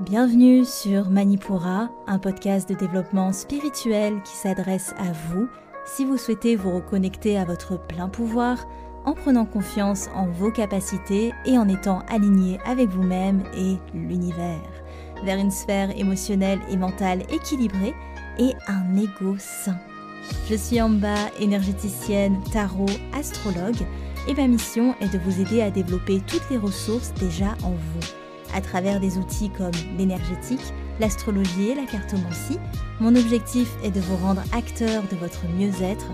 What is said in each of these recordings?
Bienvenue sur Manipura, un podcast de développement spirituel qui s'adresse à vous si vous souhaitez vous reconnecter à votre plein pouvoir en prenant confiance en vos capacités et en étant aligné avec vous-même et l'univers, vers une sphère émotionnelle et mentale équilibrée et un ego sain. Je suis Amba, énergéticienne, tarot, astrologue et ma mission est de vous aider à développer toutes les ressources déjà en vous. À travers des outils comme l'énergétique, l'astrologie et la cartomancie, mon objectif est de vous rendre acteur de votre mieux-être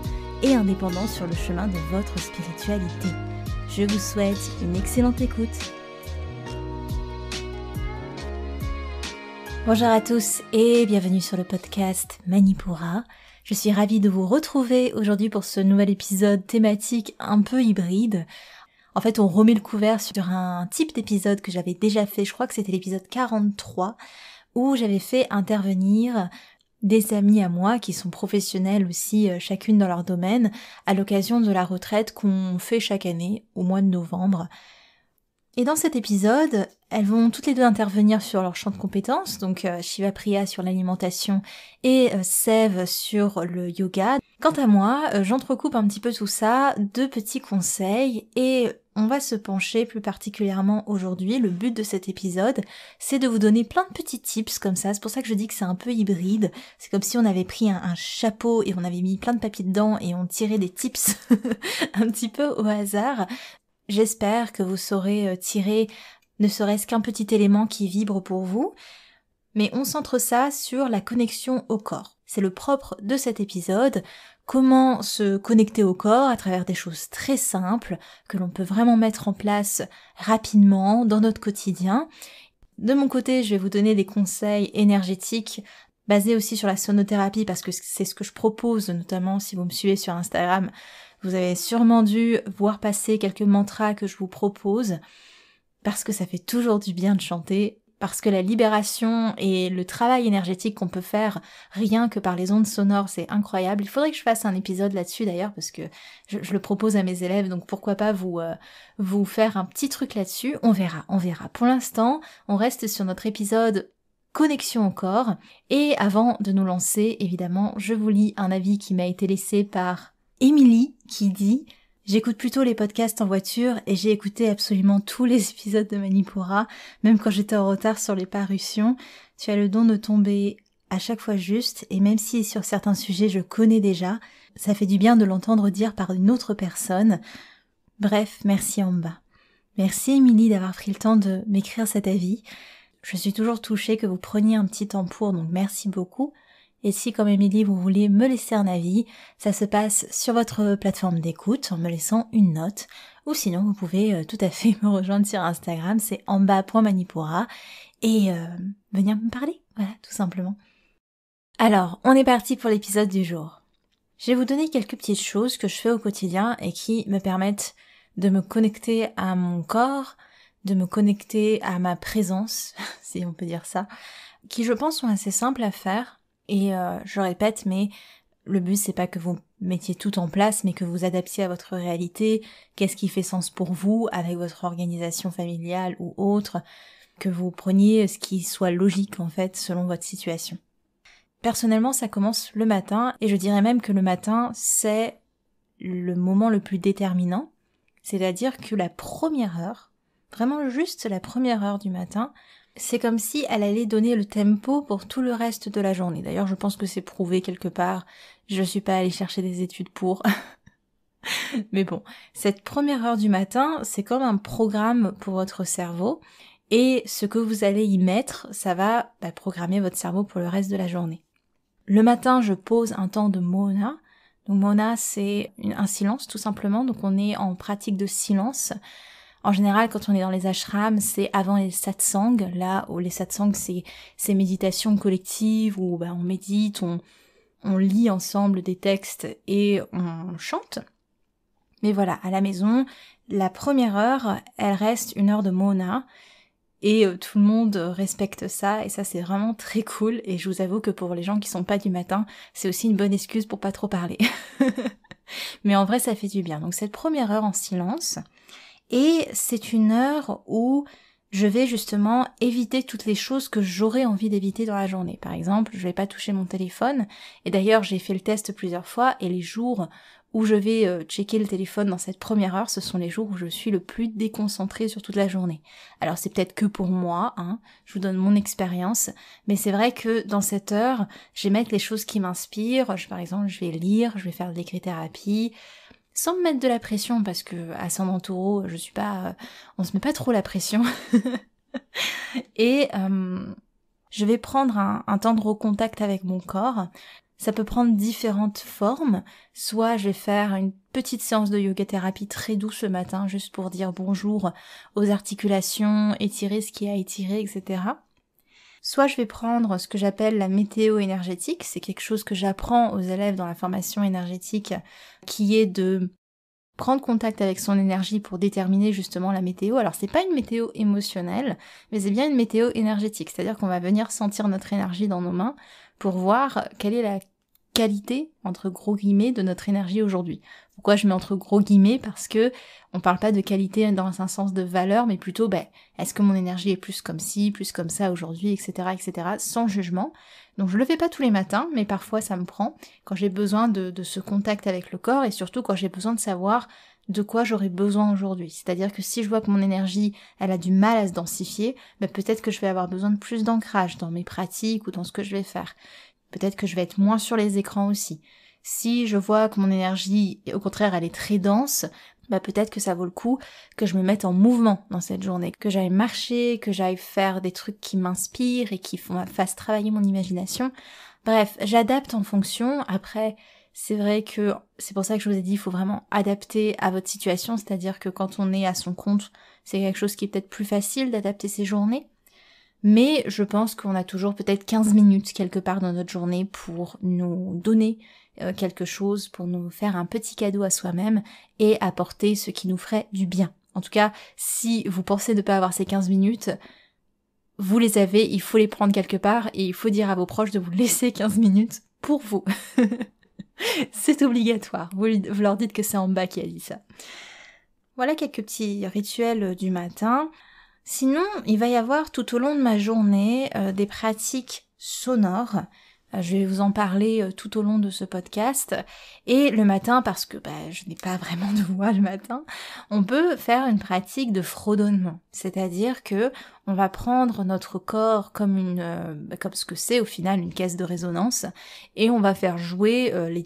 et indépendant sur le chemin de votre spiritualité. Je vous souhaite une excellente écoute. Bonjour à tous et bienvenue sur le podcast Manipura. Je suis ravie de vous retrouver aujourd'hui pour ce nouvel épisode thématique un peu hybride. En fait, on remet le couvert sur un type d'épisode que j'avais déjà fait, je crois que c'était l'épisode 43, où j'avais fait intervenir des amis à moi qui sont professionnels aussi, chacune dans leur domaine, à l'occasion de la retraite qu'on fait chaque année au mois de novembre. Et dans cet épisode, elles vont toutes les deux intervenir sur leur champ de compétences, donc Shiva Priya sur l'alimentation et Sev sur le yoga. Quant à moi, j'entrecoupe un petit peu tout ça, deux petits conseils, et on va se pencher plus particulièrement aujourd'hui. Le but de cet épisode, c'est de vous donner plein de petits tips comme ça. C'est pour ça que je dis que c'est un peu hybride. C'est comme si on avait pris un chapeau et on avait mis plein de papier dedans et on tirait des tips un petit peu au hasard. J'espère que vous saurez tirer ne serait-ce qu'un petit élément qui vibre pour vous, mais on centre ça sur la connexion au corps. C'est le propre de cet épisode, comment se connecter au corps à travers des choses très simples que l'on peut vraiment mettre en place rapidement dans notre quotidien. De mon côté, je vais vous donner des conseils énergétiques basés aussi sur la sonothérapie parce que c'est ce que je propose, notamment si vous me suivez sur Instagram. Vous avez sûrement dû voir passer quelques mantras que je vous propose, parce que ça fait toujours du bien de chanter, parce que la libération et le travail énergétique qu'on peut faire rien que par les ondes sonores, c'est incroyable. Il faudrait que je fasse un épisode là-dessus d'ailleurs, parce que je le propose à mes élèves, donc pourquoi pas vous faire un petit truc là-dessus. On verra. Pour l'instant, on reste sur notre épisode connexion au corps, et avant de nous lancer, évidemment, je vous lis un avis qui m'a été laissé par Émilie qui dit « J'écoute plutôt les podcasts en voiture et j'ai écouté absolument tous les épisodes de Manipura, même quand j'étais en retard sur les parutions. Tu as le don de tomber à chaque fois juste et même si sur certains sujets je connais déjà, ça fait du bien de l'entendre dire par une autre personne. Bref, merci Amba. » Merci Émilie d'avoir pris le temps de m'écrire cet avis. Je suis toujours touchée que vous preniez un petit temps pour, donc merci beaucoup. Et si, comme Émilie, vous voulez me laisser un avis, ça se passe sur votre plateforme d'écoute en me laissant une note. Ou sinon, vous pouvez tout à fait me rejoindre sur Instagram, c'est amba.manipura, et venir me parler, voilà, tout simplement. Alors, on est parti pour l'épisode du jour. Je vais vous donner quelques petites choses que je fais au quotidien et qui me permettent de me connecter à mon corps, de me connecter à ma présence, si on peut dire ça, qui je pense sont assez simples à faire. Et je répète, mais le but c'est pas que vous mettiez tout en place, mais que vous adaptiez à votre réalité, qu'est-ce qui fait sens pour vous avec votre organisation familiale ou autre, que vous preniez ce qui soit logique en fait selon votre situation. Personnellement, ça commence le matin, et je dirais même que le matin c'est le moment le plus déterminant, c'est-à-dire que la première heure, vraiment juste la première heure du matin, c'est comme si elle allait donner le tempo pour tout le reste de la journée. D'ailleurs, je pense que c'est prouvé quelque part. Je suis pas allée chercher des études pour. Mais bon, cette première heure du matin, c'est comme un programme pour votre cerveau. Et ce que vous allez y mettre, ça va programmer votre cerveau pour le reste de la journée. Le matin, je pose un temps de Mauna. Donc Mauna, c'est un silence tout simplement. Donc on est en pratique de silence. En général, quand on est dans les ashrams, c'est avant les satsangs, là où les satsangs, c'est ces méditations collectives où on médite, on lit ensemble des textes et on chante. Mais voilà, à la maison, la première heure, elle reste une heure de Mauna et tout le monde respecte ça et ça c'est vraiment très cool et je vous avoue que pour les gens qui sont pas du matin, c'est aussi une bonne excuse pour pas trop parler. Mais en vrai, ça fait du bien. Donc cette première heure en silence. Et c'est une heure où je vais justement éviter toutes les choses que j'aurais envie d'éviter dans la journée. Par exemple, je vais pas toucher mon téléphone, et d'ailleurs j'ai fait le test plusieurs fois, et les jours où je vais checker le téléphone dans cette première heure, ce sont les jours où je suis le plus déconcentrée sur toute la journée. Alors c'est peut-être que pour moi, je vous donne mon expérience, mais c'est vrai que dans cette heure, je vais mettre les choses qui m'inspirent. Par exemple, je vais lire, je vais faire de l'écrit-thérapie, sans me mettre de la pression, parce que ascendant Taureau, je suis pas, on se met pas trop la pression. Et je vais prendre un temps de recontact avec mon corps. Ça peut prendre différentes formes. Soit je vais faire une petite séance de yoga thérapie très douce le matin, juste pour dire bonjour aux articulations, étirer ce qui a étiré, etc. Soit je vais prendre ce que j'appelle la météo énergétique. C'est quelque chose que j'apprends aux élèves dans la formation énergétique, qui est de prendre contact avec son énergie pour déterminer justement la météo. Alors c'est pas une météo émotionnelle, mais c'est bien une météo énergétique, c'est-à-dire qu'on va venir sentir notre énergie dans nos mains pour voir quelle est la qualité, entre gros guillemets, de notre énergie aujourd'hui. Pourquoi je mets entre gros guillemets? Parce que on parle pas de qualité dans un sens de valeur, mais plutôt, est-ce que mon énergie est plus comme ci, plus comme ça aujourd'hui, etc., sans jugement. Donc je le fais pas tous les matins, mais parfois ça me prend, quand j'ai besoin de ce contact avec le corps, et surtout quand j'ai besoin de savoir de quoi j'aurais besoin aujourd'hui. C'est-à-dire que si je vois que mon énergie, elle a du mal à se densifier, peut-être que je vais avoir besoin de plus d'ancrage dans mes pratiques ou dans ce que je vais faire. Peut-être que je vais être moins sur les écrans aussi. Si je vois que mon énergie, au contraire, elle est très dense, peut-être que ça vaut le coup que je me mette en mouvement dans cette journée, que j'aille marcher, que j'aille faire des trucs qui m'inspirent et qui fassent travailler mon imagination. Bref, j'adapte en fonction. Après, c'est vrai que c'est pour ça que je vous ai dit, il faut vraiment adapter à votre situation, c'est-à-dire que quand on est à son compte, c'est quelque chose qui est peut-être plus facile d'adapter ses journées. Mais je pense qu'on a toujours peut-être 15 minutes quelque part dans notre journée pour nous donner quelque chose, pour nous faire un petit cadeau à soi-même et apporter ce qui nous ferait du bien. En tout cas, si vous pensez ne pas avoir ces 15 minutes, vous les avez, il faut les prendre quelque part et il faut dire à vos proches de vous laisser 15 minutes pour vous. C'est obligatoire. Vous leur dites que c'est en bas qui a dit ça. Voilà quelques petits rituels du matin. Sinon, il va y avoir tout au long de ma journée des pratiques sonores. Je vais vous en parler tout au long de ce podcast. Et le matin, parce que je n'ai pas vraiment de voix le matin, on peut faire une pratique de fredonnement. C'est-à-dire que on va prendre notre corps comme comme ce que c'est au final une caisse de résonance, et on va faire jouer les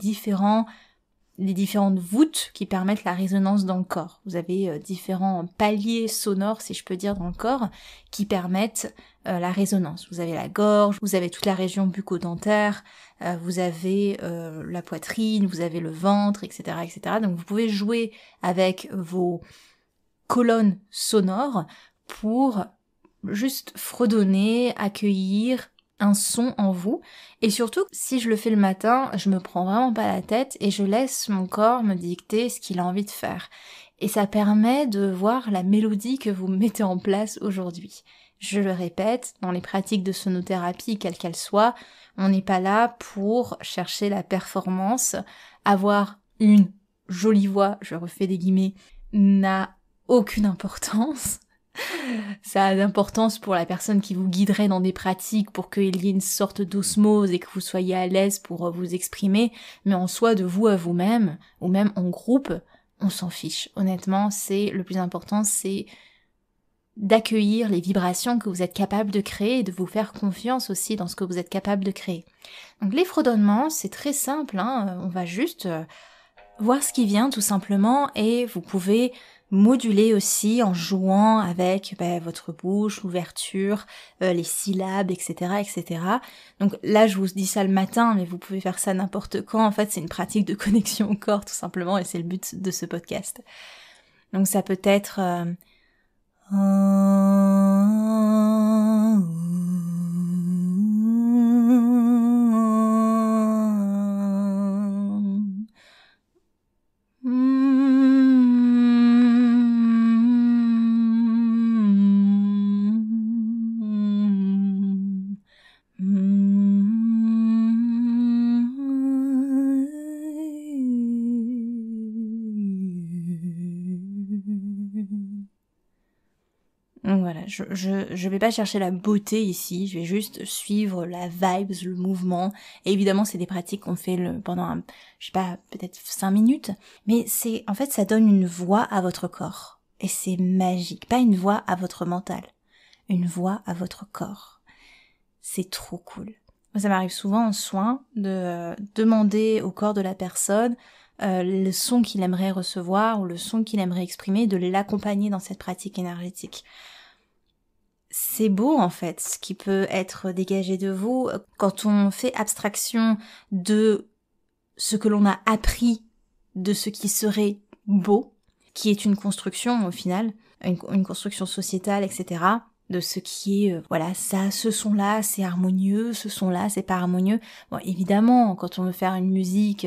différentes voûtes qui permettent la résonance dans le corps. Vous avez différents paliers sonores, si je peux dire, dans le corps, qui permettent la résonance. Vous avez la gorge, vous avez toute la région bucco-dentaire, vous avez la poitrine, vous avez le ventre, etc. Donc vous pouvez jouer avec vos colonnes sonores pour juste fredonner, accueillir un son en vous. Et surtout, si je le fais le matin, je me prends vraiment pas la tête et je laisse mon corps me dicter ce qu'il a envie de faire. Et ça permet de voir la mélodie que vous mettez en place aujourd'hui. Je le répète, dans les pratiques de sonothérapie, quelles qu'elles soient, on n'est pas là pour chercher la performance. Avoir une jolie voix, je refais des guillemets, n'a aucune importance. Ça a d'importance pour la personne qui vous guiderait dans des pratiques pour qu'il y ait une sorte d'osmose et que vous soyez à l'aise pour vous exprimer, mais en soi, de vous à vous-même, ou même en groupe, on s'en fiche. Honnêtement, c'est le plus important, c'est d'accueillir les vibrations que vous êtes capable de créer et de vous faire confiance aussi dans ce que vous êtes capable de créer. Donc les fredonnements, c'est très simple, on va juste voir ce qui vient tout simplement, et vous pouvez moduler aussi en jouant avec votre bouche, l'ouverture, les syllabes, etc. Donc là, je vous dis ça le matin, mais vous pouvez faire ça n'importe quand. En fait, c'est une pratique de connexion au corps tout simplement, et c'est le but de ce podcast. Donc ça peut être Donc voilà, je vais pas chercher la beauté ici, je vais juste suivre la vibes, le mouvement. Et évidemment, c'est des pratiques qu'on fait pendant, je sais pas, peut-être 5 minutes. Mais en fait, ça donne une voix à votre corps. Et c'est magique. Pas une voix à votre mental. Une voix à votre corps. C'est trop cool. Moi, ça m'arrive souvent en soins de demander au corps de la personne le son qu'il aimerait recevoir ou le son qu'il aimerait exprimer, de l'accompagner dans cette pratique énergétique. C'est beau en fait ce qui peut être dégagé de vous quand on fait abstraction de ce que l'on a appris de ce qui serait beau, qui est une construction au final, une construction sociétale, etc. De ce qui est, voilà, ça, ce son-là, c'est harmonieux, ce son-là, c'est pas harmonieux. Bon, évidemment, quand on veut faire une musique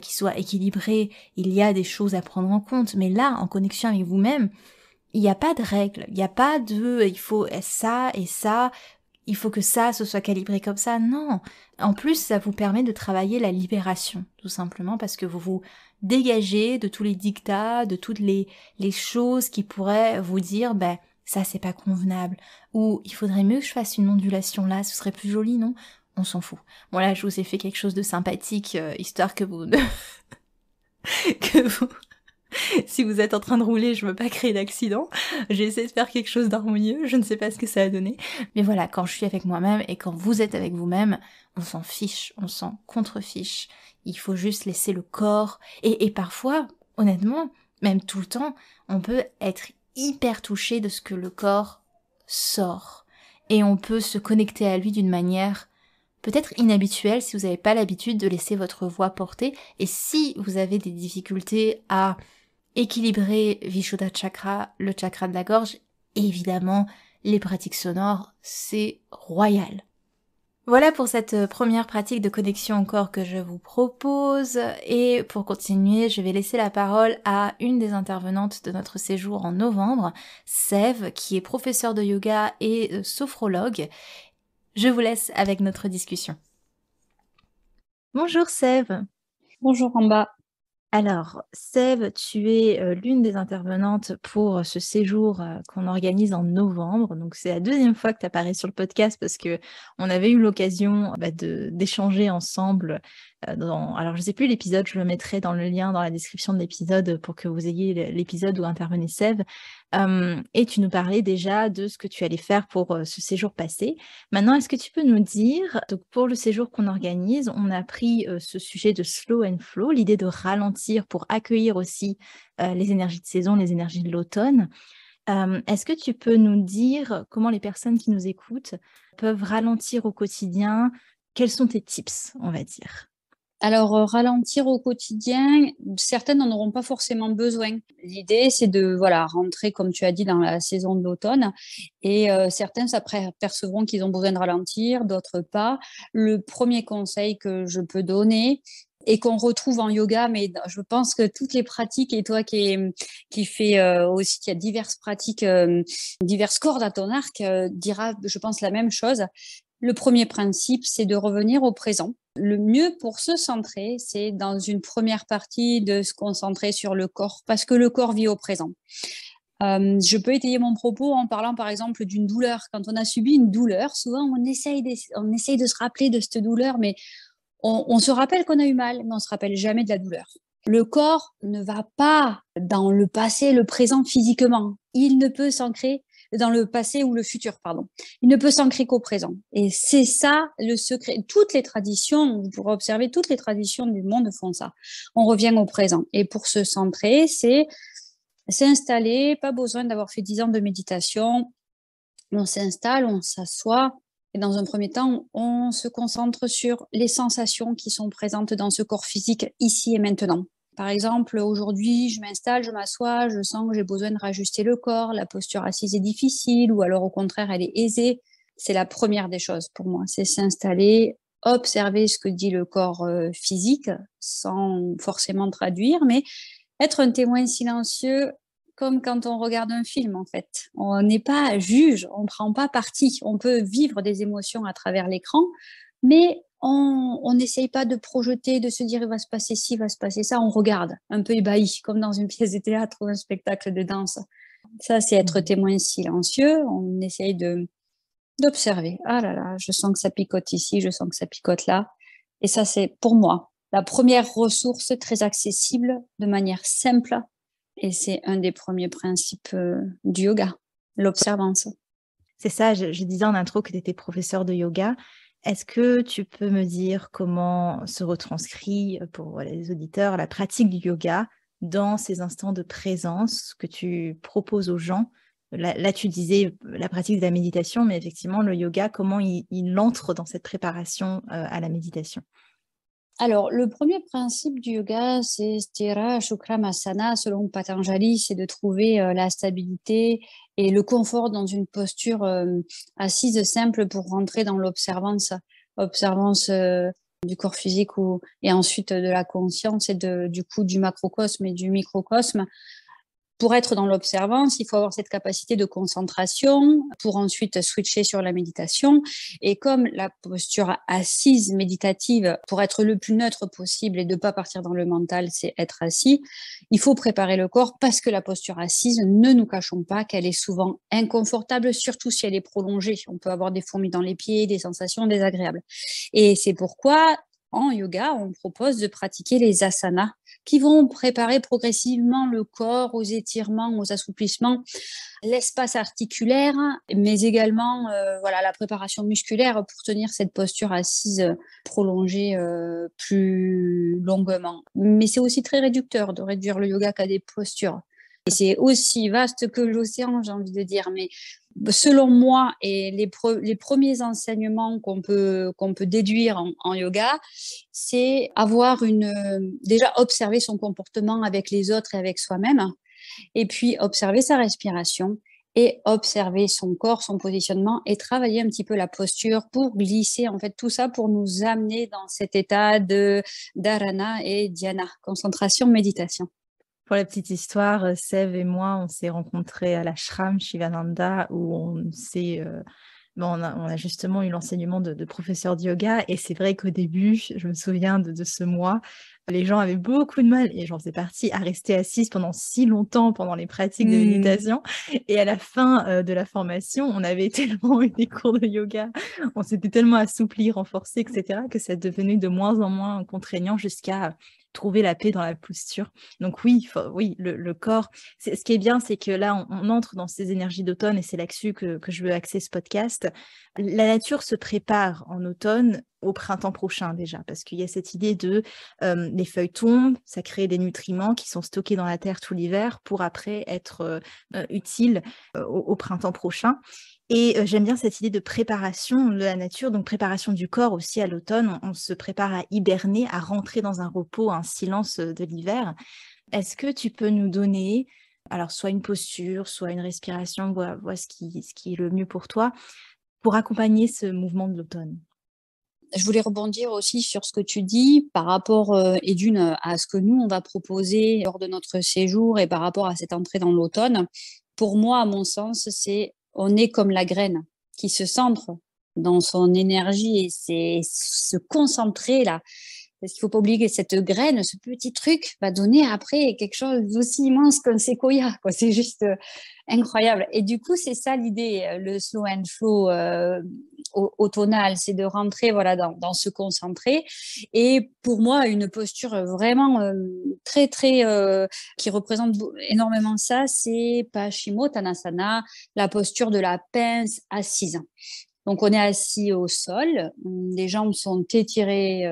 qui soit équilibrée, il y a des choses à prendre en compte, mais là, en connexion avec vous-même, il n'y a pas de règles, il n'y a pas de il faut ça et ça, il faut que ça se soit calibré comme ça, non. En plus, ça vous permet de travailler la libération, tout simplement, parce que vous vous dégagez de tous les dictats, de toutes les choses qui pourraient vous dire, ben, ça c'est pas convenable, ou il faudrait mieux que je fasse une ondulation là, ce serait plus joli, non? On s'en fout. Bon là, je vous ai fait quelque chose de sympathique, histoire que vous... que vous... Si vous êtes en train de rouler, je veux pas créer d'accident. J'ai essayé de faire quelque chose d'harmonieux, je ne sais pas ce que ça a donné. Mais voilà, quand je suis avec moi-même et quand vous êtes avec vous-même, on s'en fiche, on s'en contrefiche. Il faut juste laisser le corps. Et parfois, honnêtement, même tout le temps, on peut être hyper touché de ce que le corps sort. Et on peut se connecter à lui d'une manière peut-être inhabituelle si vous n'avez pas l'habitude de laisser votre voix porter. Et si vous avez des difficultés à équilibrer Vishuddha Chakra, le chakra de la gorge, et évidemment, les pratiques sonores, c'est royal. Voilà pour cette première pratique de connexion au corps que je vous propose, et pour continuer, je vais laisser la parole à une des intervenantes de notre séjour en novembre, Sève, qui est professeure de yoga et sophrologue. Je vous laisse avec notre discussion. Bonjour Sève. Bonjour Amba. Alors, Sève, tu es l'une des intervenantes pour ce séjour qu'on organise en novembre. Donc, c'est la deuxième fois que tu apparais sur le podcast parce que on avait eu l'occasion d'échanger ensemble. Alors, je ne sais plus l'épisode, je le mettrai dans le lien dans la description de l'épisode pour que vous ayez l'épisode où intervenait Sève. Et tu nous parlais déjà de ce que tu allais faire pour ce séjour passé. Maintenant, est-ce que tu peux nous dire, donc pour le séjour qu'on organise, on a pris ce sujet de slow and flow, l'idée de ralentir pour accueillir aussi les énergies de saison, les énergies de l'automne. Est-ce que tu peux nous dire comment les personnes qui nous écoutent peuvent ralentir au quotidien? Quels sont tes tips, on va dire? Alors, ralentir au quotidien, certaines n'en auront pas forcément besoin. L'idée, c'est de rentrer, comme tu as dit, dans la saison de l'automne. Et certains s'apercevront qu'ils ont besoin de ralentir, d'autres pas. Le premier conseil que je peux donner, et qu'on retrouve en yoga, mais je pense que toutes les pratiques, et toi qui fais aussi, qui a diverses pratiques, diverses cordes à ton arc, dira, je pense, la même chose. Le premier principe, c'est de revenir au présent. Le mieux pour se centrer, c'est dans une première partie de se concentrer sur le corps, parce que le corps vit au présent. Je peux étayer mon propos en parlant par exemple d'une douleur. Quand on a subi une douleur, souvent on essaye de se rappeler de cette douleur, mais on se rappelle qu'on a eu mal, mais on ne se rappelle jamais de la douleur. Le corps ne va pas dans le passé, le présent physiquement. Il ne peut s'ancrer dans le passé ou le futur, pardon. Il ne peut s'ancrer qu'au présent. Et c'est ça le secret. Toutes les traditions, vous pourrez observer, toutes les traditions du monde font ça. On revient au présent. Et pour se centrer, c'est s'installer, pas besoin d'avoir fait 10 ans de méditation. On s'installe, on s'assoit. Et dans un premier temps, on se concentre sur les sensations qui sont présentes dans ce corps physique ici et maintenant. Par exemple, aujourd'hui, je m'installe, je m'assois, je sens que j'ai besoin de rajuster le corps, la posture assise est difficile ou alors au contraire, elle est aisée. C'est la première des choses pour moi, c'est s'installer, observer ce que dit le corps physique sans forcément traduire, mais être un témoin silencieux comme quand on regarde un film en fait. On n'est pas juge, on ne prend pas parti. On peut vivre des émotions à travers l'écran, mais on n'essaye pas de projeter, de se dire il va se passer ci, il va se passer ça. On regarde, un peu ébahi, comme dans une pièce de théâtre ou un spectacle de danse. Ça, c'est être témoin silencieux. On essaye d'observer. Ah là là, je sens que ça picote ici, je sens que ça picote là. Et ça, c'est pour moi la première ressource très accessible, de manière simple. Et c'est un des premiers principes du yoga, l'observance. C'est ça, je disais en intro que tu étais professeur de yoga. Est-ce que tu peux me dire comment se retranscrit pour les auditeurs la pratique du yoga dans ces instants de présence que tu proposes aux gens? Là, tu disais la pratique de la méditation, mais effectivement, le yoga, comment il entre dans cette préparation à la méditation? Alors, le premier principe du yoga, c'est Sthira Shukramasana, selon Patanjali, c'est de trouver la stabilité et le confort dans une posture assise simple pour rentrer dans observance du corps physique et ensuite de la conscience et du coup du macrocosme et du microcosme. Pour être dans l'observance, il faut avoir cette capacité de concentration pour ensuite switcher sur la méditation. Et comme la posture assise méditative, pour être le plus neutre possible et de ne pas partir dans le mental, c'est être assis, il faut préparer le corps parce que la posture assise, ne nous cachons pas qu'elle est souvent inconfortable, surtout si elle est prolongée. On peut avoir des fourmis dans les pieds, des sensations désagréables. Et c'est pourquoi en yoga, on propose de pratiquer les asanas qui vont préparer progressivement le corps aux étirements, aux assouplissements, l'espace articulaire, mais également voilà, la préparation musculaire pour tenir cette posture assise prolongée plus longuement. Mais c'est aussi très réducteur de réduire le yoga qu'à des postures. Et c'est aussi vaste que l'océan, j'ai envie de dire. Mais selon moi, et les premiers enseignements qu'on peut déduire en yoga, c'est avoir déjà observer son comportement avec les autres et avec soi-même, et puis observer sa respiration et observer son corps, son positionnement et travailler un petit peu la posture pour glisser en fait tout ça pour nous amener dans cet état de dharana et dhyana, concentration, méditation. Pour la petite histoire, Sève et moi, on s'est rencontrés à l'ashram Shivananda où on a justement eu l'enseignement de professeur de yoga et c'est vrai qu'au début, je me souviens de ce mois, les gens avaient beaucoup de mal, et j'en faisais partie, à rester assise pendant si longtemps pendant les pratiques de méditation. Et à la fin de la formation, on avait tellement eu des cours de yoga, on s'était tellement assoupli, renforcé, etc., que ça devenait de moins en moins contraignant jusqu'à trouver la paix dans la posture. Donc oui, oui, le corps. Ce qui est bien, c'est que là, on entre dans ces énergies d'automne et c'est là-dessus que je veux axer ce podcast. La nature se prépare en automne au printemps prochain déjà, parce qu'il y a cette idée de les feuilles tombent, ça crée des nutriments qui sont stockés dans la terre tout l'hiver pour après être utiles au printemps prochain. Et j'aime bien cette idée de préparation de la nature, donc préparation du corps aussi à l'automne. On se prépare à hiberner, à rentrer dans un repos, un silence de l'hiver. Est-ce que tu peux nous donner, alors soit une posture, soit une respiration, vois ce qui est le mieux pour toi, pour accompagner ce mouvement de l'automne? Je voulais rebondir aussi sur ce que tu dis par rapport, et d'une, à ce que nous, on va proposer lors de notre séjour et par rapport à cette entrée dans l'automne. Pour moi, à mon sens, on est comme la graine qui se centre dans son énergie et c'est se concentrer là. Parce qu'il ne faut pas oublier que cette graine, ce petit truc, va donner après quelque chose d'aussi immense qu'un séquoia, quoi. C'est juste incroyable. Et du coup, c'est ça l'idée, le slow and flow automnal, c'est de rentrer voilà, dans se concentrer. Et pour moi, une posture vraiment très, très, qui représente énormément ça, c'est Paschimottanasana, la posture de la pince assise. Donc, on est assis au sol, les jambes sont étirées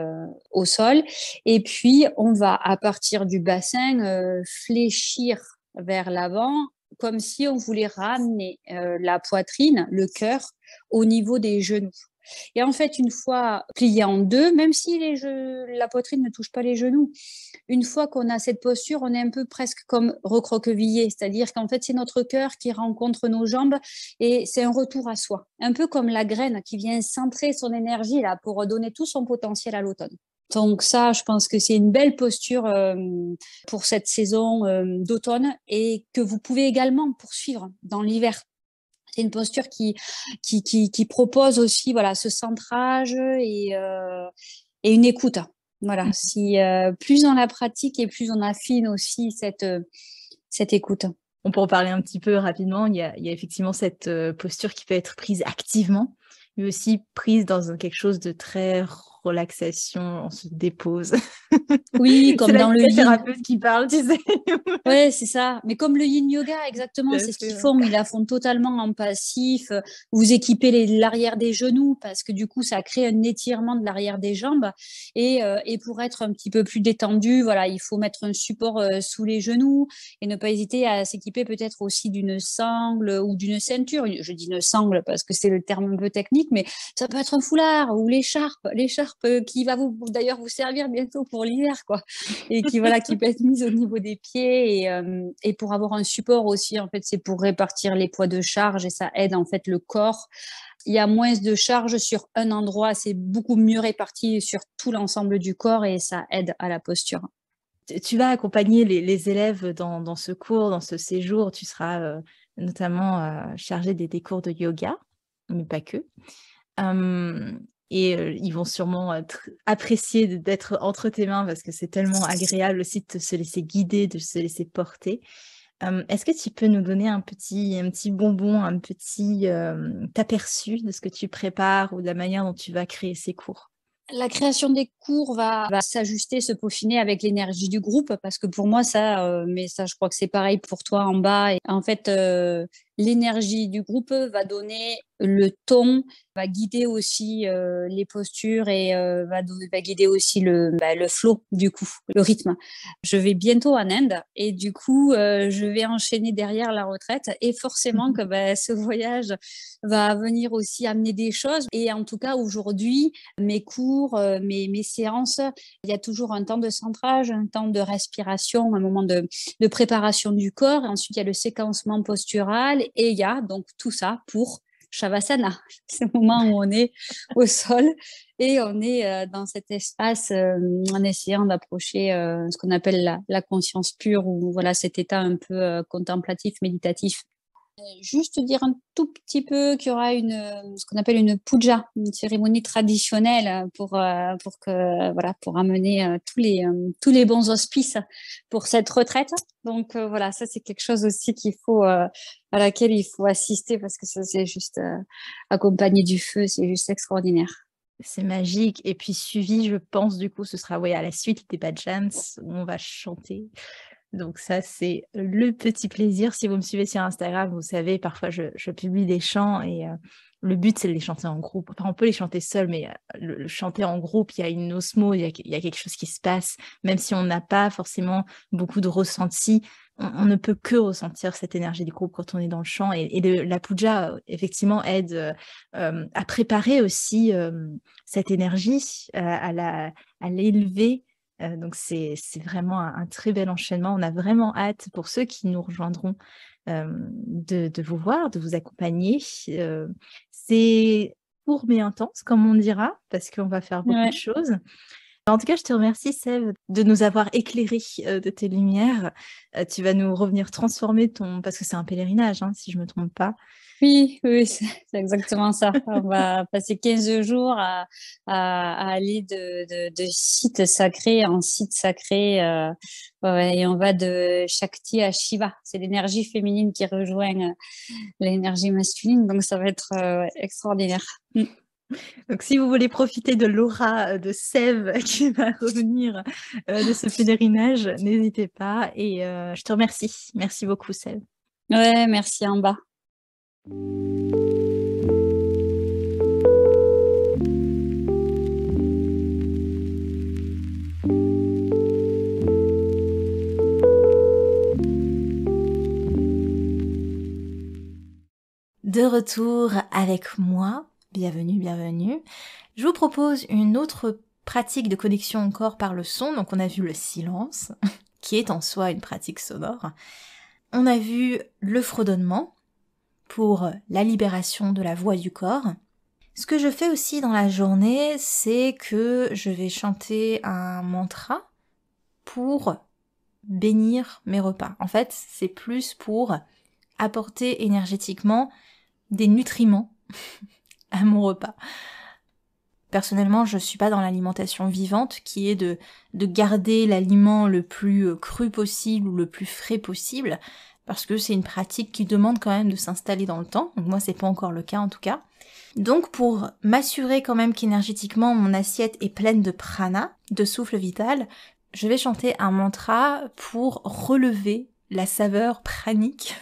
au sol, et puis on va, à partir du bassin, fléchir vers l'avant, comme si on voulait ramener la poitrine, le cœur, au niveau des genoux. Et en fait, une fois plié en deux, même si la poitrine ne touche pas les genoux, une fois qu'on a cette posture, on est un peu presque comme recroquevillé, c'est-à-dire qu'en fait, c'est notre cœur qui rencontre nos jambes et c'est un retour à soi, un peu comme la graine qui vient centrer son énergie là pour redonner tout son potentiel à l'automne. Donc ça, je pense que c'est une belle posture pour cette saison d'automne et que vous pouvez également poursuivre dans l'hiver. C'est une posture qui propose aussi voilà, ce centrage et une écoute. Voilà, si plus on la pratique et plus on affine aussi cette écoute. On peut en parler un petit peu rapidement. Il y a effectivement cette posture qui peut être prise activement, mais aussi prise dans quelque chose de très relaxation, on se dépose. Oui, C'est comme la dans le yin. thérapeute qui parle, tu sais. Ouais, c'est ça. Mais comme le yin yoga, Tout exactement, à c'est ce fait, qu'ils ouais. font. Ils la font totalement en passif. Vous équipez l'arrière des genoux parce que du coup, ça crée un étirement de l'arrière des jambes. Et pour être un petit peu plus détendu, voilà, il faut mettre un support sous les genoux et ne pas hésiter à s'équiper peut-être aussi d'une sangle ou d'une ceinture. Je dis une sangle parce que c'est le terme un peu technique, mais ça peut être un foulard ou l'écharpe qui va d'ailleurs vous servir bientôt pour l'hiver, quoi, et qui peut être mise au niveau des pieds et pour avoir un support aussi, en fait, c'est pour répartir les poids de charge et ça aide en fait le corps. Il y a moins de charge sur un endroit, c'est beaucoup mieux réparti sur tout l'ensemble du corps et ça aide à la posture. Tu vas accompagner les élèves dans ce cours, dans ce séjour. Tu seras notamment chargée des cours de yoga, mais pas que. Et ils vont sûrement apprécier d'être entre tes mains parce que c'est tellement agréable aussi de se laisser guider, de se laisser porter. Est-ce que tu peux nous donner un petit bonbon, un petit aperçu de ce que tu prépares ou de la manière dont tu vas créer ces cours? La création des cours va s'ajuster, se peaufiner avec l'énergie du groupe parce que pour moi, mais ça, je crois que c'est pareil pour toi en bas. Et en fait, l'énergie du groupe va donner le ton, va guider aussi les postures et va guider aussi le flow, du coup, le rythme. Je vais bientôt en Inde et du coup, je vais enchaîner derrière la retraite et forcément que ce voyage va venir aussi amener des choses. Et en tout cas, aujourd'hui, mes cours, mes séances, il y a toujours un temps de centrage, un temps de respiration, un moment de préparation du corps. Et ensuite, il y a le séquencement postural et il y a donc tout ça pour Shavasana. C'est le moment où on est au sol et on est dans cet espace en essayant d'approcher ce qu'on appelle la conscience pure ou voilà cet état un peu contemplatif, méditatif. Juste dire un tout petit peu qu'il y aura ce qu'on appelle une puja, une cérémonie traditionnelle pour amener tous les bons auspices pour cette retraite. Donc voilà, ça c'est quelque chose aussi à laquelle il faut assister parce que ça c'est juste accompagné du feu, c'est juste extraordinaire. C'est magique. Et puis suivi, je pense, du coup, ce sera à la suite des bhajans où on va chanter. Donc ça, c'est le petit plaisir. Si vous me suivez sur Instagram, vous savez, parfois je publie des chants et le but, c'est de les chanter en groupe. Enfin, on peut les chanter seul, mais le chanter en groupe, il y a une osmose, il y a quelque chose qui se passe. Même si on n'a pas forcément beaucoup de ressenti, on ne peut que ressentir cette énergie du groupe quand on est dans le chant. Et la puja, effectivement, aide à préparer aussi cette énergie, à l'élever. Donc c'est vraiment un très bel enchaînement. On a vraiment hâte pour ceux qui nous rejoindront de vous voir, de vous accompagner. C'est court mais intense, comme on dira, parce qu'on va faire beaucoup de Ouais. choses. En tout cas, je te remercie, Sève, de nous avoir éclairés de tes lumières. Tu vas nous revenir transformer parce que c'est un pèlerinage, hein, si je ne me trompe pas. Oui, oui, c'est exactement ça. On va passer 15 jours à aller de site sacré en site sacré. Ouais, et on va de Shakti à Shiva. C'est l'énergie féminine qui rejoint l'énergie masculine. Donc, ça va être extraordinaire. Mm. Donc, si vous voulez profiter de l'aura de Sève qui va revenir de ce pèlerinage, n'hésitez pas. Et je te remercie. Merci beaucoup, Sève. Ouais, merci en bas. De retour avec moi, bienvenue, bienvenue. Je vous propose une autre pratique de connexion au corps par le son. Donc on a vu le silence, qui est en soi une pratique sonore. On a vu le fredonnement pour la libération de la voix du corps. Ce que je fais aussi dans la journée, c'est que je vais chanter un mantra pour bénir mes repas. En fait, c'est plus pour apporter énergétiquement des nutriments à mon repas. Personnellement, je suis pas dans l'alimentation vivante, qui est de garder l'aliment le plus cru possible ou le plus frais possible, parce que c'est une pratique qui demande quand même de s'installer dans le temps. Donc moi, c'est pas encore le cas en tout cas. Donc pour m'assurer quand même qu'énergétiquement mon assiette est pleine de prana, de souffle vital, je vais chanter un mantra pour relever la saveur pranique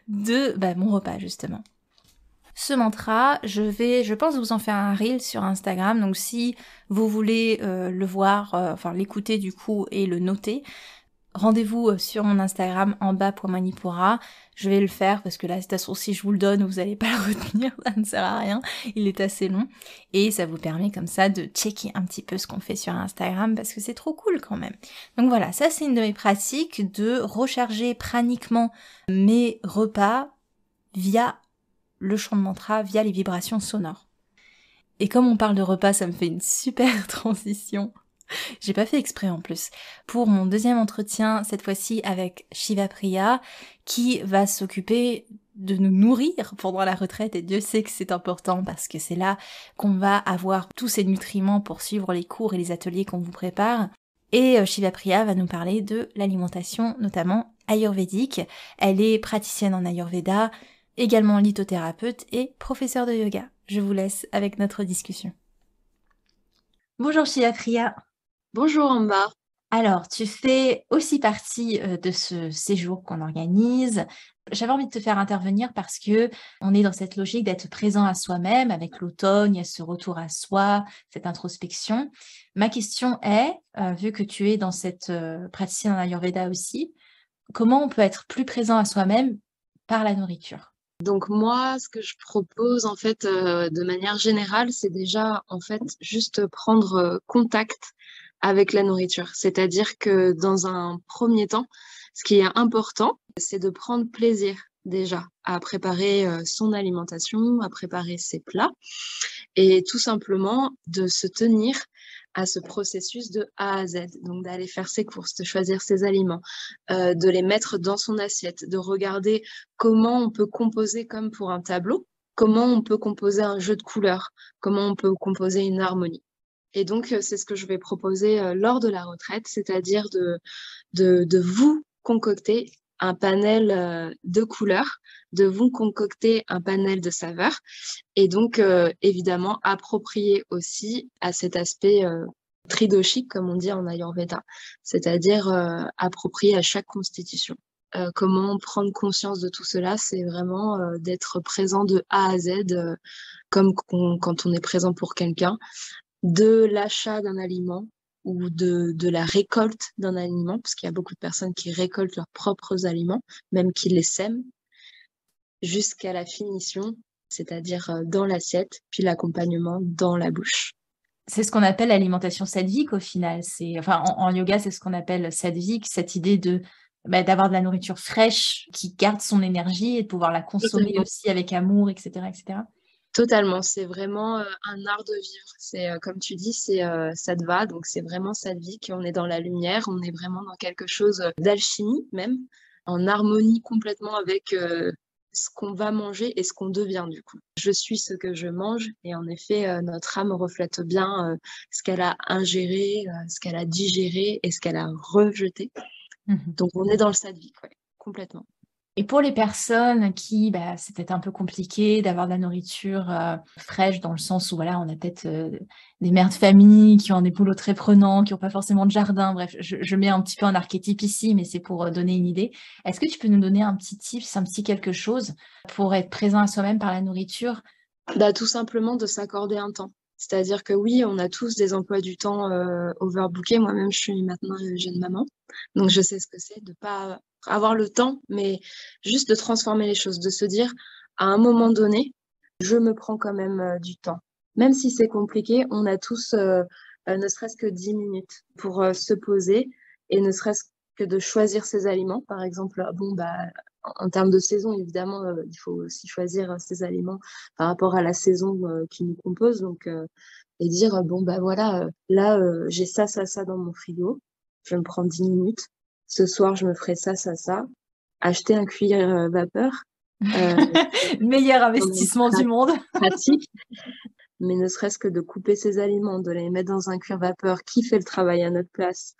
de mon repas justement. Ce mantra, je pense vous en faire un reel sur Instagram, donc si vous voulez le voir, l'écouter du coup et le noter, rendez-vous sur mon Instagram en bas.manipura. Je vais le faire parce que là, de toute façon, si je vous le donne, vous n'allez pas le retenir, ça ne sert à rien, il est assez long. Et ça vous permet comme ça de checker un petit peu ce qu'on fait sur Instagram parce que c'est trop cool quand même. Donc voilà, ça c'est une de mes pratiques de recharger praniquement mes repas via le chant de mantra, via les vibrations sonores. Et comme on parle de repas, ça me fait une super transition. J'ai pas fait exprès en plus. Pour mon deuxième entretien, cette fois-ci avec Shiva Priya, qui va s'occuper de nous nourrir pendant la retraite, et Dieu sait que c'est important parce que c'est là qu'on va avoir tous ces nutriments pour suivre les cours et les ateliers qu'on vous prépare. Et Shiva Priya va nous parler de l'alimentation, notamment ayurvédique. Elle est praticienne en ayurveda, également lithothérapeute et professeure de yoga. Je vous laisse avec notre discussion. Bonjour Shiva Priya. Bonjour Amba. Alors, tu fais aussi partie de ce séjour qu'on organise. J'avais envie de te faire intervenir parce que on est dans cette logique d'être présent à soi-même. Avec l'automne, il y a ce retour à soi, cette introspection. Ma question est, vu que tu es dans cette praticienne en Ayurveda aussi, comment on peut être plus présent à soi-même par la nourriture? Donc moi, ce que je propose en fait de manière générale, c'est déjà en fait juste prendre contact avec la nourriture. C'est-à-dire que dans un premier temps, ce qui est important, c'est de prendre plaisir déjà à préparer son alimentation, à préparer ses plats et tout simplement de se tenir à ce processus de A à Z. Donc d'aller faire ses courses, de choisir ses aliments, de les mettre dans son assiette, de regarder comment on peut composer comme pour un tableau, comment on peut composer un jeu de couleurs, comment on peut composer une harmonie. Et donc, c'est ce que je vais proposer lors de la retraite, c'est-à-dire de vous concocter un panel de couleurs, de vous concocter un panel de saveurs, et donc, évidemment, approprier aussi à cet aspect tridoshique, comme on dit en Ayurveda, c'est-à-dire approprié à chaque constitution. Comment prendre conscience de tout cela, c'est vraiment d'être présent de A à Z, comme quand on est présent pour quelqu'un, de l'achat d'un aliment ou de la récolte d'un aliment, parce qu'il y a beaucoup de personnes qui récoltent leurs propres aliments, même qui les sèment, jusqu'à la finition, c'est-à-dire dans l'assiette, puis l'accompagnement dans la bouche. C'est ce qu'on appelle l'alimentation sattvique au final. En yoga, c'est ce qu'on appelle sattvique, cette idée d'avoir de la nourriture fraîche qui garde son énergie et de pouvoir la consommer aussi avec amour, etc., etc. Totalement, c'est vraiment un art de vivre. C'est comme tu dis, c'est sattva, donc c'est vraiment sattvique. On est dans la lumière, on est vraiment dans quelque chose d'alchimie même, en harmonie complètement avec ce qu'on va manger et ce qu'on devient du coup. Je suis ce que je mange et en effet, notre âme reflète bien ce qu'elle a ingéré, ce qu'elle a digéré et ce qu'elle a rejeté. Donc on est dans le sattvique, ouais, complètement. Et pour les personnes qui, c'est peut-être un peu compliqué d'avoir de la nourriture fraîche dans le sens où voilà, on a peut-être des mères de famille qui ont des boulots très prenants, qui n'ont pas forcément de jardin. Bref, je mets un petit peu un archétype ici, mais c'est pour donner une idée. Est-ce que tu peux nous donner un petit tips, un petit quelque chose pour être présent à soi-même par la nourriture? Tout simplement de s'accorder un temps. C'est-à-dire que oui, on a tous des emplois du temps overbookés. Moi-même, je suis maintenant jeune maman. Donc, je sais ce que c'est de pas avoir le temps, mais juste de transformer les choses, de se dire, à un moment donné, je me prends quand même du temps. Même si c'est compliqué, on a tous ne serait-ce que 10 minutes pour se poser et ne serait-ce que de choisir ses aliments. Par exemple, en termes de saison, évidemment, il faut aussi choisir ses aliments par rapport à la saison qui nous compose. Donc, et dire, là, j'ai ça dans mon frigo. Je vais me prendre 10 minutes. Ce soir, je me ferai ça. Acheter un cuillère vapeur Meilleur investissement du monde. Pratique, mais ne serait-ce que de couper ces aliments, de les mettre dans un cuir vapeur qui fait le travail à notre place,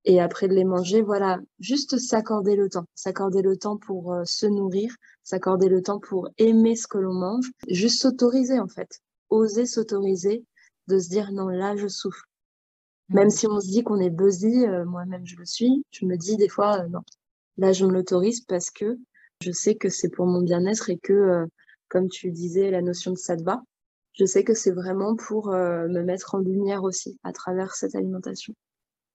et après de les manger, voilà, juste s'accorder le temps pour se nourrir, s'accorder le temps pour aimer ce que l'on mange, juste s'autoriser en fait, oser s'autoriser, de se dire non, là je souffre. Même si on se dit qu'on est busy, moi-même je le suis, je me dis des fois non, là je me l'autorise parce que je sais que c'est pour mon bien-être et que, comme tu disais, la notion de sattva, je sais que c'est vraiment pour me mettre en lumière aussi à travers cette alimentation.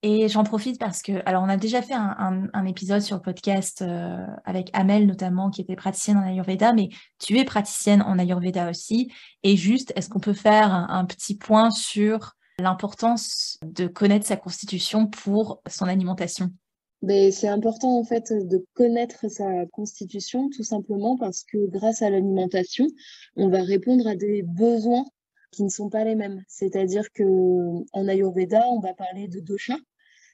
Et j'en profite parce que, alors on a déjà fait un épisode sur le podcast avec Amel notamment, qui était praticienne en Ayurveda, mais tu es praticienne en Ayurveda aussi. Et juste, est-ce qu'on peut faire un petit point sur l'importance de connaître sa constitution pour son alimentation? Mais c'est important en fait de connaître sa constitution tout simplement parce que grâce à l'alimentation, on va répondre à des besoins qui ne sont pas les mêmes. C'est-à-dire que en Ayurveda, on va parler de dosha.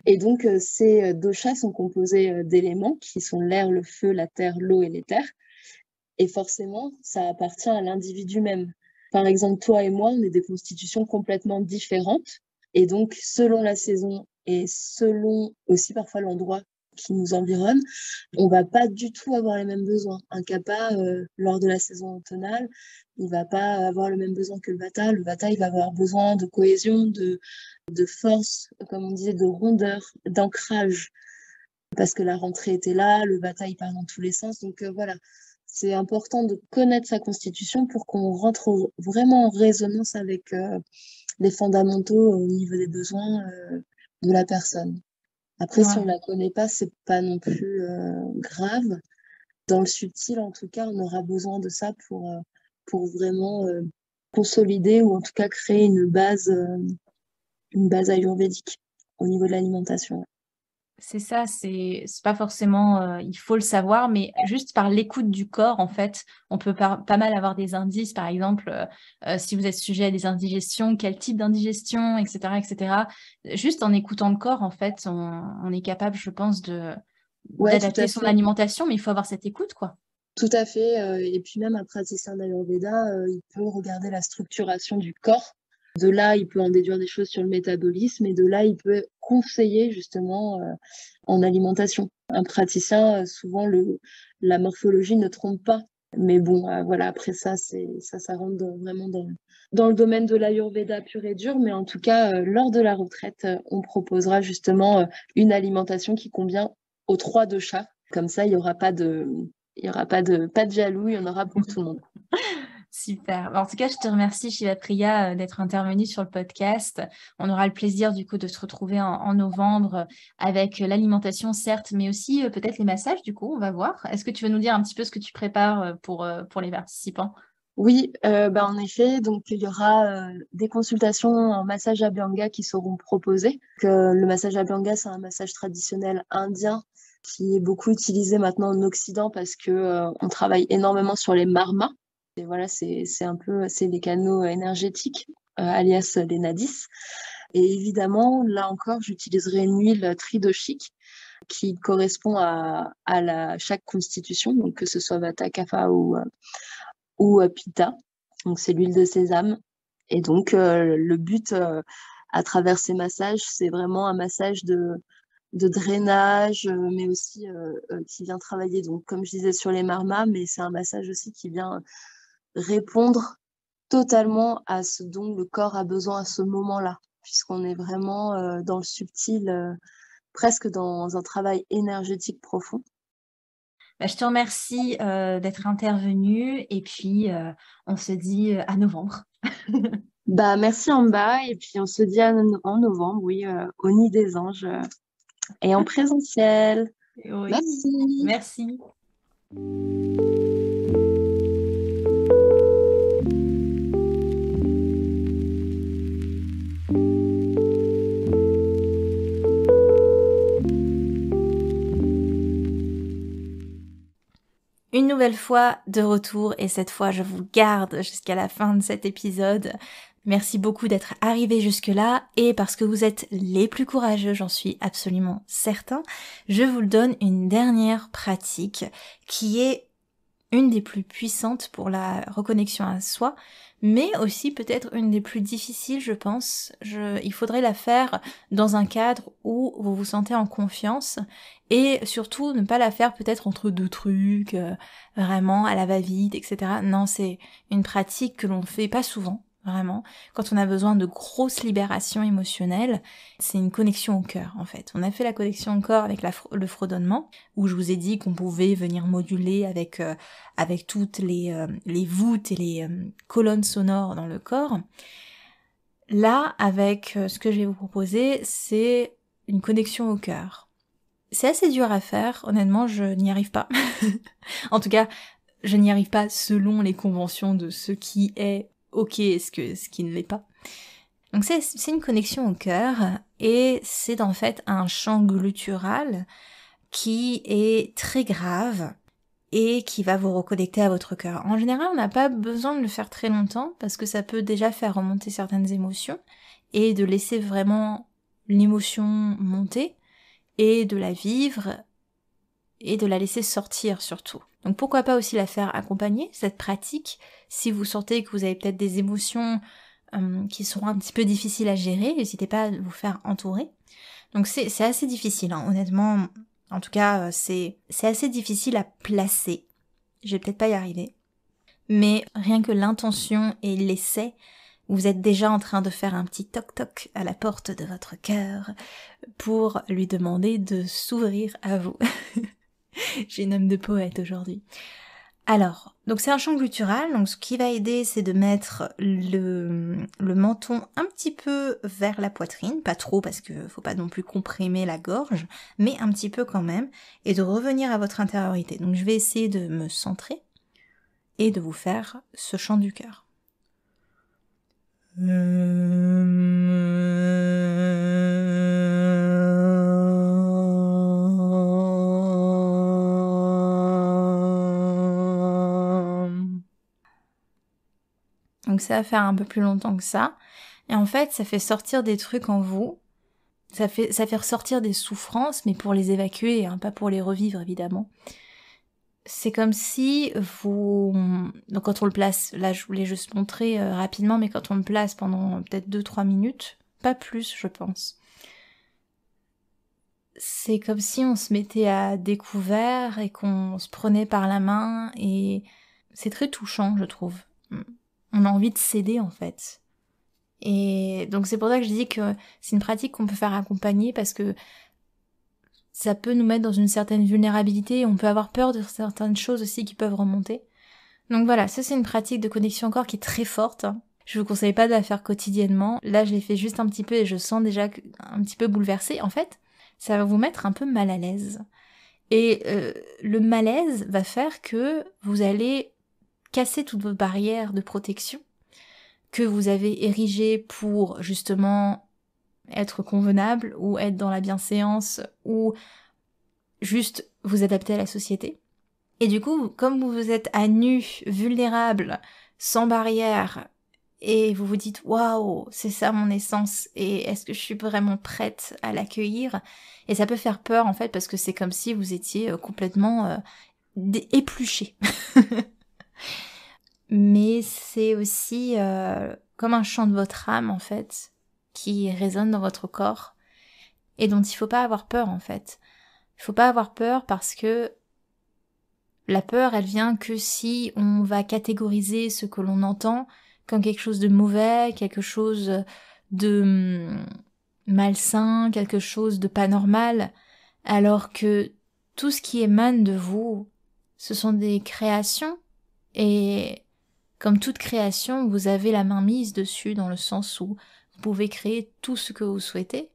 Et donc, ces doshas sont composés d'éléments qui sont l'air, le feu, la terre, l'eau et l'éther. Et forcément, ça appartient à l'individu même. Par exemple, toi et moi, on est des constitutions complètement différentes. Et donc, selon la saison et selon aussi parfois l'endroit qui nous environne, on va pas du tout avoir les mêmes besoins. Un kapha, lors de la saison automnale, il va pas avoir le même besoin que le vata. Le vata, il va avoir besoin de cohésion, de force, comme on disait, de rondeur, d'ancrage, parce que la rentrée était là, le vata, il part dans tous les sens. Donc voilà, c'est important de connaître sa constitution pour qu'on rentre vraiment en résonance avec les fondamentaux au niveau des besoins de la personne. Après, si on ne la connaît pas, c'est pas non plus grave. Dans le subtil, en tout cas, on aura besoin de ça pour vraiment consolider ou en tout cas créer une base ayurvédique au niveau de l'alimentation. C'est ça, c'est pas forcément, il faut le savoir, mais juste par l'écoute du corps, en fait, on peut pas mal avoir des indices. Par exemple, si vous êtes sujet à des indigestions, quel type d'indigestion, et cetera, et cetera. Juste en écoutant le corps, en fait, on est capable, je pense, d'adapter son alimentation, mais il faut avoir cette écoute, quoi. Tout à fait. Et puis même un praticien d'Ayurveda, il peut regarder la structuration du corps. De là, il peut en déduire des choses sur le métabolisme et de là, il peut conseiller justement en alimentation. Un praticien, souvent, la morphologie ne trompe pas. Mais bon, voilà, après ça, ça rentre vraiment dans le domaine de l'Ayurveda pur et dur. Mais en tout cas, lors de la retraite, on proposera justement une alimentation qui convient aux 3 doshas. Comme ça, il n'y aura pas de jaloux, il y en aura pour tout le monde. Super. En tout cas, je te remercie, Shiva Priya, d'être intervenue sur le podcast. On aura le plaisir, du coup, de se retrouver en novembre avec l'alimentation, certes, mais aussi peut-être les massages, du coup, on va voir. Est-ce que tu veux nous dire un petit peu ce que tu prépares pour les participants? Oui, en effet, donc il y aura des consultations en massage Abhyanga qui seront proposées. Le massage Abhyanga, c'est un massage traditionnel indien qui est beaucoup utilisé maintenant en Occident parce que on travaille énormément sur les marmas. Et voilà, c'est les canaux énergétiques, alias les nadis. Et évidemment, là encore, j'utiliserai une huile tridoshique qui correspond à chaque constitution, donc que ce soit Vata, Kapha ou Pitta. Donc c'est l'huile de sésame. Et donc le but à travers ces massages, c'est vraiment un massage de drainage, mais aussi qui vient travailler, donc comme je disais, sur les marmas, mais c'est un massage aussi qui vient répondre totalement à ce dont le corps a besoin à ce moment-là, puisqu'on est vraiment dans le subtil, presque dans un travail énergétique profond. Je te remercie d'être intervenue et puis on se dit à novembre. Merci Amba et puis on se dit en novembre, oui, au Nid des Anges et en présentiel. Oui. Merci. Merci. Une nouvelle fois de retour et cette fois je vous garde jusqu'à la fin de cet épisode. Merci beaucoup d'être arrivés jusque-là et parce que vous êtes les plus courageux, j'en suis absolument certain, je vous le donne une dernière pratique qui est une des plus puissantes pour la reconnexion à soi, mais aussi peut-être une des plus difficiles, je pense. Il faudrait la faire dans un cadre où vous vous sentez en confiance, et surtout ne pas la faire peut-être entre deux trucs, vraiment à la va-vite, etc. Non, c'est une pratique que l'on fait pas souvent. Vraiment, quand on a besoin de grosses libérations émotionnelles, c'est une connexion au cœur en fait. On a fait la connexion au corps avec le fredonnement, où je vous ai dit qu'on pouvait venir moduler avec toutes les voûtes et les colonnes sonores dans le corps. Là, avec ce que je vais vous proposer, c'est une connexion au cœur. C'est assez dur à faire, honnêtement, je n'y arrive pas. En tout cas, je n'y arrive pas selon les conventions de ce qui est ok et ce qui ne l'est pas. Donc c'est une connexion au cœur, et c'est en fait un chant gluttural qui est très grave et qui va vous reconnecter à votre cœur. En général, on n'a pas besoin de le faire très longtemps parce que ça peut déjà faire remonter certaines émotions et de laisser vraiment l'émotion monter et de la vivre et de la laisser sortir surtout. Donc pourquoi pas aussi la faire accompagner, cette pratique, si vous sentez que vous avez peut-être des émotions qui sont un petit peu difficiles à gérer, n'hésitez pas à vous faire entourer. Donc c'est assez difficile, hein, honnêtement, en tout cas c'est assez difficile à placer. Je vais peut-être pas y arriver. Mais rien que l'intention et l'essai, vous êtes déjà en train de faire un petit toc-toc à la porte de votre cœur pour lui demander de s'ouvrir à vous. J'ai une âme de poète aujourd'hui. Alors, donc c'est un chant gluttural, donc ce qui va aider, c'est de mettre le menton un petit peu vers la poitrine, pas trop parce que faut pas non plus comprimer la gorge, mais un petit peu quand même, et de revenir à votre intériorité. Donc je vais essayer de me centrer et de vous faire ce chant du cœur. Donc ça va faire un peu plus longtemps que ça. Et en fait, ça fait sortir des trucs en vous. Ça fait ressortir des souffrances, mais pour les évacuer, hein, pas pour les revivre évidemment. C'est comme si vous... Donc quand on le place, là je voulais juste montrer rapidement, mais quand on le place pendant peut-être 2-3 minutes, pas plus je pense. C'est comme si on se mettait à découvert et qu'on se prenait par la main, et c'est très touchant je trouve. On a envie de céder en fait. Et donc c'est pour ça que je dis que c'est une pratique qu'on peut faire accompagner, parce que ça peut nous mettre dans une certaine vulnérabilité et on peut avoir peur de certaines choses aussi qui peuvent remonter. Donc voilà, ça c'est une pratique de connexion au corps qui est très forte. Je vous conseille pas de la faire quotidiennement. Là je l'ai fait juste un petit peu et je sens déjà un petit peu bouleversée. En fait, ça va vous mettre un peu mal à l'aise. Et le malaise va faire que vous allez casser toutes vos barrières de protection que vous avez érigées pour justement être convenable ou être dans la bienséance ou juste vous adapter à la société. Et du coup, comme vous êtes à nu, vulnérable, sans barrière, et vous vous dites waouh, c'est ça mon essence, et est-ce que je suis vraiment prête à l'accueillir? Et ça peut faire peur en fait, parce que c'est comme si vous étiez complètement épluché. Mais c'est aussi comme un chant de votre âme en fait, qui résonne dans votre corps et dont il faut pas avoir peur en fait. Il faut pas avoir peur parce que la peur, elle vient que si on va catégoriser ce que l'on entend comme quelque chose de mauvais, quelque chose de malsain, quelque chose de pas normal, alors que tout ce qui émane de vous, ce sont des créations, et comme toute création, vous avez la main mise dessus dans le sens où vous pouvez créer tout ce que vous souhaitez.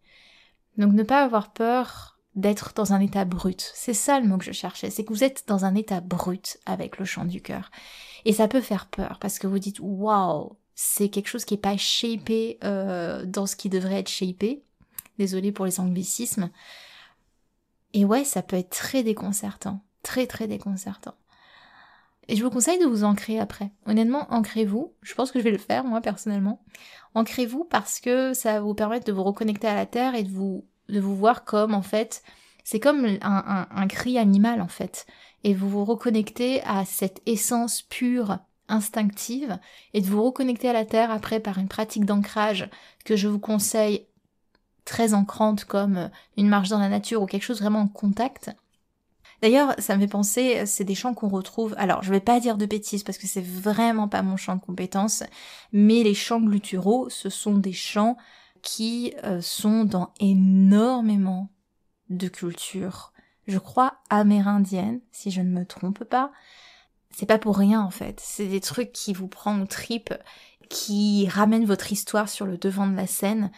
Donc ne pas avoir peur d'être dans un état brut. C'est ça le mot que je cherchais, c'est que vous êtes dans un état brut avec le chant du cœur. Et ça peut faire peur parce que vous dites waouh, c'est quelque chose qui est pas shapé dans ce qui devrait être shapé. Désolée pour les anglicismes. Et ouais, ça peut être très déconcertant, très très déconcertant. Et je vous conseille de vous ancrer après. Honnêtement, ancrez-vous. Je pense que je vais le faire, moi, personnellement. Ancrez-vous parce que ça va vous permettre de vous reconnecter à la terre et de vous voir comme, en fait, c'est comme un cri animal, en fait. et vous vous reconnectez à cette essence pure, instinctive, et de vous reconnecter à la terre après par une pratique d'ancrage que je vous conseille très ancrante comme une marche dans la nature ou quelque chose vraiment en contact. D'ailleurs, ça me fait penser, c'est des chants qu'on retrouve, alors je vais pas dire de bêtises parce que c'est vraiment pas mon champ de compétence, mais les chants gutturaux, ce sont des chants qui sont dans énormément de cultures, je crois amérindiennes, si je ne me trompe pas. C'est pas pour rien en fait, c'est des trucs qui vous prennent aux tripes, qui ramènent votre histoire sur le devant de la scène,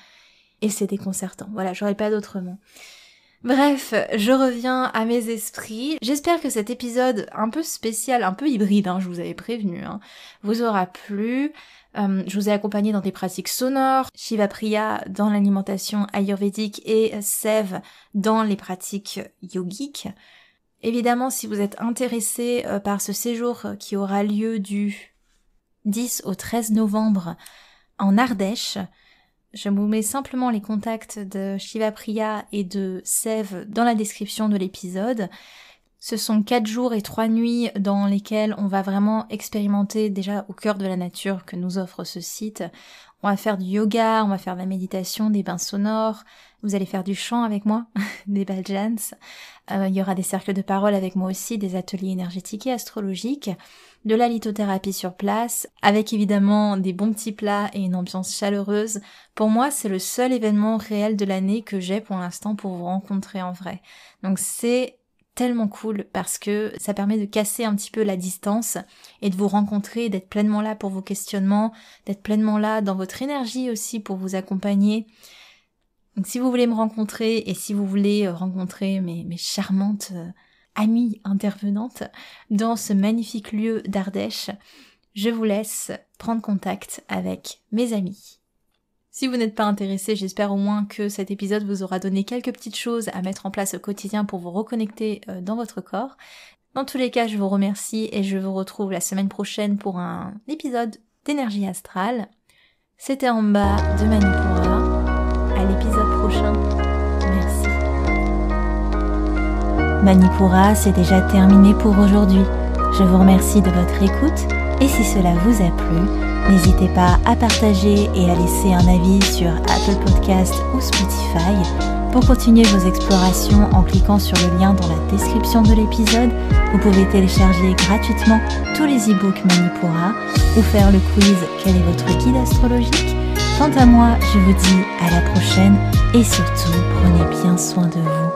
et c'est déconcertant. Voilà, j'aurais pas d'autres mots. Bref, je reviens à mes esprits. J'espère que cet épisode un peu spécial, un peu hybride, je vous avais prévenu, vous aura plu. Je vous ai accompagné dans des pratiques sonores, Shiva Priya dans l'alimentation ayurvédique et Sev dans les pratiques yogiques. Évidemment, si vous êtes intéressé par ce séjour qui aura lieu du 10 au 13 novembre en Ardèche, je vous mets simplement les contacts de Shiva Priya et de Sev dans la description de l'épisode. Ce sont 4 jours et 3 nuits dans lesquels on va vraiment expérimenter déjà au cœur de la nature que nous offre ce site. On va faire du yoga, on va faire de la méditation, des bains sonores, vous allez faire du chant avec moi, des bhajans. Il y aura des cercles de parole avec moi aussi, des ateliers énergétiques et astrologiques, de la lithothérapie sur place, avec évidemment des bons petits plats et une ambiance chaleureuse. Pour moi, c'est le seul événement réel de l'année que j'ai pour l'instant pour vous rencontrer en vrai. Donc c'est tellement cool parce que ça permet de casser un petit peu la distance et de vous rencontrer, d'être pleinement là pour vos questionnements, d'être pleinement là dans votre énergie aussi pour vous accompagner. Donc si vous voulez me rencontrer et si vous voulez rencontrer mes charmantes amies intervenantes dans ce magnifique lieu d'Ardèche, je vous laisse prendre contact avec mes amis. Si vous n'êtes pas intéressé, j'espère au moins que cet épisode vous aura donné quelques petites choses à mettre en place au quotidien pour vous reconnecter dans votre corps. Dans tous les cas, je vous remercie et je vous retrouve la semaine prochaine pour un épisode d'énergie astrale. C'était en bas de Manipura. À l'épisode prochain. Merci. Manipura, c'est déjà terminé pour aujourd'hui. Je vous remercie de votre écoute et si cela vous a plu, n'hésitez pas à partager et à laisser un avis sur Apple Podcast ou Spotify. Pour continuer vos explorations en cliquant sur le lien dans la description de l'épisode, vous pouvez télécharger gratuitement tous les e-books Manipura ou faire le quiz « Quel est votre guide astrologique ?» Quant à moi, je vous dis à la prochaine et surtout, prenez bien soin de vous.